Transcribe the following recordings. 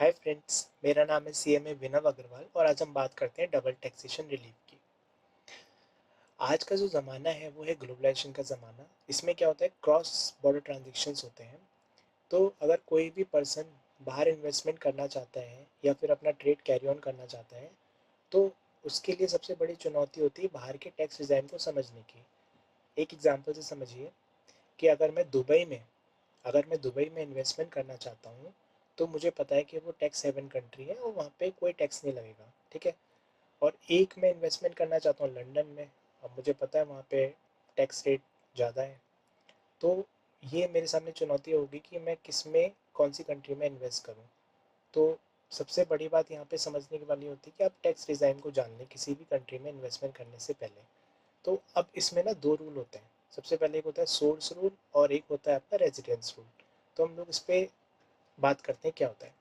Hi friends, मेरा नाम है सीएमए विनव अग्रवाल और आज हम बात करते हैं डबल टैक्सेशन रिलीफ की। आज का जो ज़माना है वो है ग्लोबलाइजेशन का ज़माना। इसमें क्या होता है, क्रॉस बॉर्डर ट्रांजेक्शन्स होते हैं। तो अगर कोई भी पर्सन बाहर इन्वेस्टमेंट करना चाहता है या फिर अपना ट्रेड कैरी ऑन करना चाहता है, तो उसके लिए सबसे बड़ी चुनौती होती है बाहर के टैक्स रिजाइम को समझने की। एक एग्जांपल से समझिए कि अगर मैं दुबई में इन्वेस्टमेंट करना चाहता हूँ, तो मुझे पता है कि वो टैक्स हेवन कंट्री है और वहाँ पे कोई टैक्स नहीं लगेगा, ठीक है। और एक मैं इन्वेस्टमेंट करना चाहता हूँ लंदन में, अब मुझे पता है वहाँ पे टैक्स रेट ज़्यादा है। तो ये मेरे सामने चुनौती होगी कि मैं किस में कौन सी कंट्री में इन्वेस्ट करूँ। तो सबसे बड़ी बात यहाँ पे समझने की वाली होती है कि आप टैक्स रिजाइम को जान लें किसी भी कंट्री में इन्वेस्टमेंट करने से पहले। तो अब इसमें ना दो रूल होते हैं। सबसे पहले एक होता है सोर्स रूल और एक होता है आपका रेजिडेंस रूल। तो हम लोग इस पर बात करते हैं क्या होता है,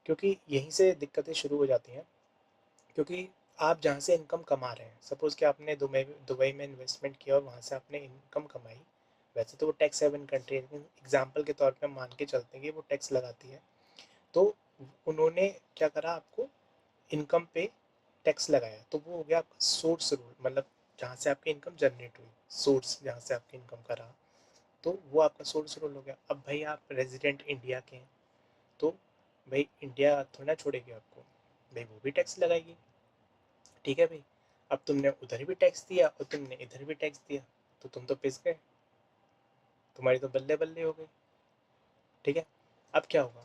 क्योंकि यहीं से दिक्कतें शुरू हो जाती हैं। क्योंकि आप जहाँ से इनकम कमा रहे हैं, सपोज़ कि आपने दुबई में इन्वेस्टमेंट किया और वहाँ से आपने इनकम कमाई। वैसे तो वो टैक्स हेवन कंट्री है, लेकिन एग्जाम्पल के तौर पे हम मान के चलते हैं कि वो टैक्स लगाती है। तो उन्होंने क्या करा, आपको इनकम पे टैक्स लगाया, तो वो हो गया आपका सोर्स रूल। मतलब जहाँ से आपकी इनकम जनरेट हुई, सोर्स जहाँ से आपकी इनकम का रहा, तो वो आपका सोर्स रूल हो गया। अब भाई आप रेजिडेंट इंडिया के हैं, तो भाई इंडिया थोड़ा ना छोड़ेगी आपको, भाई वो भी टैक्स लगाएगी। ठीक है भाई, अब तुमने उधर भी टैक्स दिया और तुमने इधर भी टैक्स दिया, तो तुम तो पिस गए, तुम्हारी तो बल्ले बल्ले हो गई। ठीक है। अब क्या होगा,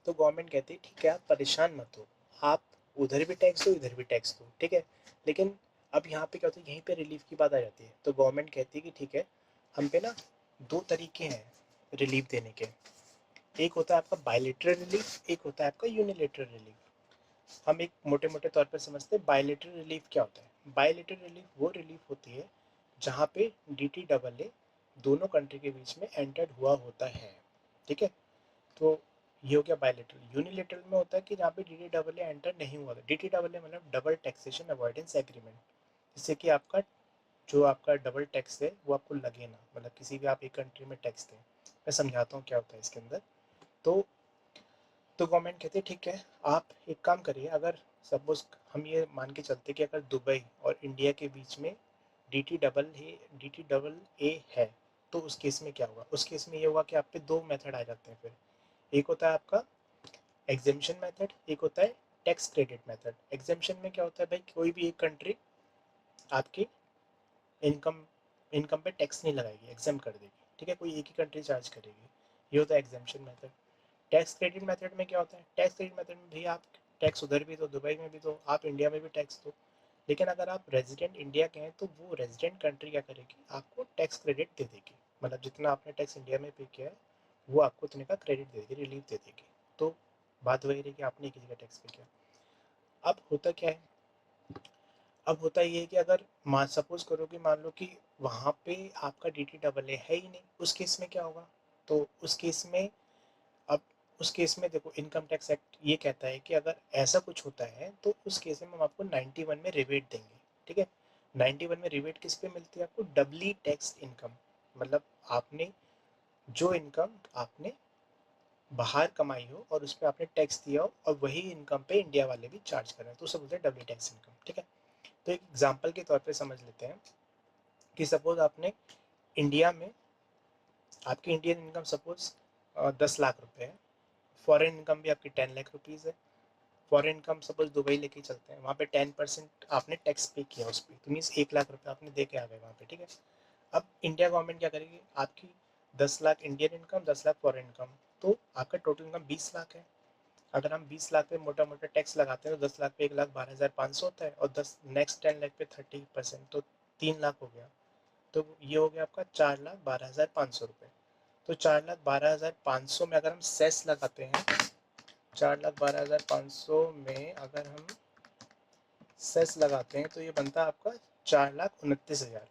तो गवर्नमेंट कहती है ठीक है आप परेशान मत हो, आप उधर भी टैक्स दो इधर भी टैक्स दो, ठीक है। लेकिन अब यहाँ पे क्या होता है, यहीं पे रिलीफ की बात आ जाती है। तो गवर्नमेंट कहती है कि ठीक है, हम पे ना दो तरीके हैं रिलीफ देने के। एक होता है आपका बायलेटरल रिलीफ, एक होता है आपका यूनिलेटरल रिलीफ। हम एक मोटे मोटे तौर पर समझते हैं बायलेटरल रिलीफ क्या होता है। बायलेटरल रिलीफ वो रिलीफ होती है जहाँ पे DTAA दोनों कंट्री के बीच में एंटर्ड हुआ होता है, ठीक है। तो ये हो गया बायलेटरल। यूनिलेटरल में होता है कि जहाँ पे DTAA एंटर नहीं हुआ था। DTAA मतलब डबल टैक्सेशन अवॉइडेंस एग्रीमेंट, जिससे कि आपका जो आपका डबल टैक्स है वो आपको लगे ना, मतलब किसी भी आप एक कंट्री में टैक्स दें। मैं समझाता हूँ क्या होता है इसके अंदर। तो गवर्नमेंट कहती है ठीक है, आप एक काम करिए, अगर सपोज हम ये मान के चलते कि अगर दुबई और इंडिया के बीच में DTAA है, तो उस केस में क्या होगा, उस केस में ये होगा कि आप पे दो मेथड आ जाते हैं फिर। एक होता है आपका एग्जेम्पशन मेथड, एक होता है टैक्स क्रेडिट मेथड। एग्जेम्पशन में क्या होता है भाई, कोई भी एक कंट्री आपकी इनकम इनकम पे टैक्स नहीं लगाएगी, एग्जाम कर देगी, ठीक है, कोई एक ही कंट्री चार्ज करेगी। ये होता है exemption method. Tax credit method में क्या होता है, टैक्स क्रेडिट मेथड में भी आप टैक्स उधर भी दो, दुबई में भी दो, आप इंडिया में भी टैक्स दो। लेकिन अगर आप रेजिडेंट इंडिया के हैं, तो वो रेजिडेंट कंट्री क्या करेगी, आपको टैक्स क्रेडिट दे देगी। मतलब जितना आपने टैक्स इंडिया में पे किया है, वो आपको उतने का क्रेडिट दे देगी, रिलीफ दे देगी। तो बात वही रही कि आपने किसी का टैक्स पे किया। अब होता क्या है, अब होता ये है कि अगर मान सपोज करो कि मान लो कि वहाँ पे आपका DTAA है ही नहीं, उस केस में क्या होगा। तो उस केस में, अब उस केस में देखो, इनकम टैक्स एक्ट ये कहता है कि अगर ऐसा कुछ होता है तो उस केस में हम आपको 91 में रिबेट देंगे, ठीक है। 91 में रिबेट किस पे मिलती है आपको, डबली टैक्स इनकम। मतलब आपने जो इनकम आपने बाहर कमाई हो और उस पर आपने टैक्स दिया हो, और वही इनकम पे इंडिया वाले भी चार्ज कर रहे हैं, तो उसे बोलते हैं डबली टैक्स इनकम, ठीक है। तो एक एग्जाम्पल के तौर पे समझ लेते हैं कि सपोज आपने इंडिया में, आपकी इंडियन इनकम सपोज 10 लाख रुपए है, फॉरेन इनकम भी आपकी 10 लाख रुपीज़ है। फॉरेन इनकम सपोज दुबई लेके चलते हैं, वहाँ पे 10% आपने टैक्स पे किया उस पर, तो मीन्स 1 लाख रुपए आपने दे के आ गए वहाँ पे, ठीक है। अब इंडिया गवर्नमेंट क्या करेगी, आपकी 10 lakh Indian income, 10 lakh foreign income, तो आपका टोटल इनकम 20 लाख है। अगर हम 20 लाख पे मोटा मोटा टैक्स लगाते हैं, तो 10 लाख पे 1,12,500 होता है, और नेक्स्ट 10 लाख पे 30%, तो 3 लाख हो गया। तो ये हो गया आपका 4,12,500 रुपये। तो 4,12,500 में अगर हम सेस लगाते हैं, 4,12,500 में अगर हम सेस लगाते हैं, तो ये बनता है आपका 4,29,000।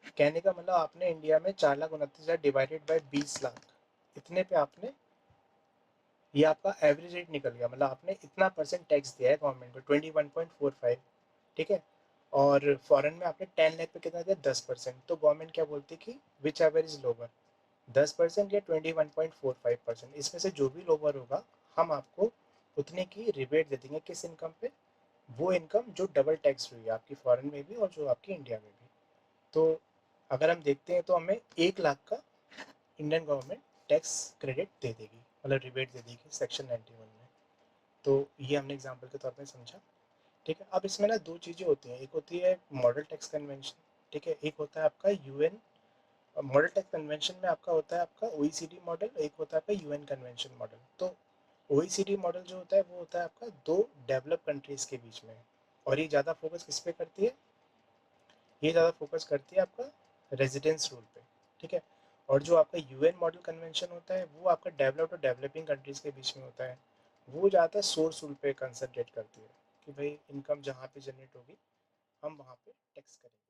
कहने का मतलब आपने इंडिया में 4,29,000 डिवाइडेड बाई 20 लाख, इतने पे आपने, ये आपका एवरेज रेट निकल गया। मतलब आपने इतना परसेंट टैक्स दिया है गवर्नमेंट को, 21.45, ठीक है। और फॉरेन में आपने 10 लाख पे कितना दिया, 10%। तो गवर्नमेंट क्या बोलती है कि विच एवर इज लोअर, 10% या 21.45%, इसमें से जो भी लोअर होगा हम आपको उतने की रिबेट दे देंगे किस इनकम पे, वो इनकम जो डबल टैक्स हुई है आपकी फॉरेन में भी और जो आपकी इंडिया में भी। तो अगर हम देखते हैं तो हमें 1 लाख का इंडियन गवर्नमेंट टैक्स क्रेडिट दे देगी, मतलब रिबेट दे देगी सेक्शन 91 में। तो ये हमने एग्जाम्पल के तौर पर समझा। ठीक है, अब इसमें ना दो चीज़ें होती हैं, एक होती है मॉडल टैक्स कन्वेंशन, ठीक है, एक होता है आपका यूएन। मॉडल टैक्स कन्वेंशन में आपका होता है आपका ओईसीडी मॉडल, एक होता है आपका यूएन कन्वेंशन मॉडल। तो ओईसीडी मॉडल जो होता है वो होता है आपका दो डेवलप कंट्रीज़ के बीच में, और ये ज़्यादा फोकस किस पे करती है, ये ज़्यादा फोकस करती है आपका रेजिडेंस रूल पे। ठीक है, और जो आपका यूएन मॉडल कन्वेंशन होता है वो आपका डेवलप्ड और डेवलपिंग कंट्रीज़ के बीच में होता है। वो ज़्यादा सोर्स रूल पे कंसंट्रेट करती है कि भाई इनकम जहाँ पे जनरेट होगी हम वहाँ पे टैक्स करेंगे।